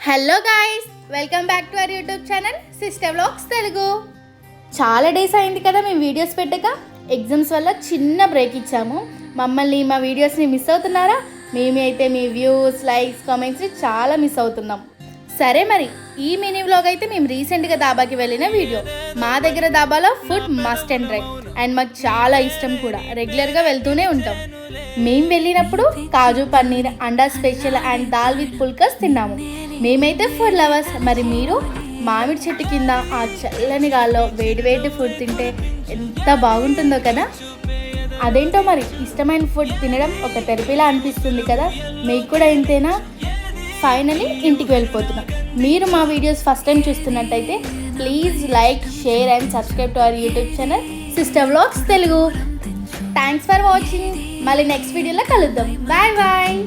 Hello guys, welcome back to our YouTube channel sister vlogs Telugu. చాలా days అయింది కదా మేము వీడియోస్ పెట్టక. ఎగ్జామ్స్ వల్ల చిన్న బ్రేక్ ఇచ్చాము. మమ్మల్ని మా వీడియోస్ని మిస్ అవుతున్నారా? మేమైతే మీ వ్యూస్, లైక్స్, కామెంట్స్ని చాలా మిస్ అవుతున్నాం. సరే మరి ఈ మినీ వ్లాగ్ అయితే మేము రీసెంట్గా దాబాకి వెళ్ళిన వీడియో. మా దగ్గర దాబాలో food must and try and మాకు చాలా ఇష్టం కూడా. రెగ్యులర్గా వెళ్తూనే ఉంటాం. మేము వెళ్ళినప్పుడు కాజు పన్నీర్, అండా స్పెషల్ అండ్ దాల్ విత్ పుల్కస్ తిన్నాము. మేమైతే ఫుడ్ లవర్స్. మరి మీరు? మామిడి చెట్టు కింద ఆ చల్లని గాల్లో వేడి ఫుడ్ తింటే ఎంత బాగుంటుందో కదా. అదేంటో మరి ఇష్టమైన ఫుడ్ తినడం ఒక థెరపీలా అనిపిస్తుంది కదా. మీకు కూడా ఇంతేనా? ఫైనలీ ఇంటికి వెళ్ళిపోతున్నాం. మీరు మా వీడియోస్ ఫస్ట్ టైం చూస్తున్నట్టయితే please like, share and subscribe to our YouTube channel sister vlogs Telugu. Thanks for watching. మళ్ళీ నెక్స్ట్ వీడియోలో కలుద్దాం. Bye bye.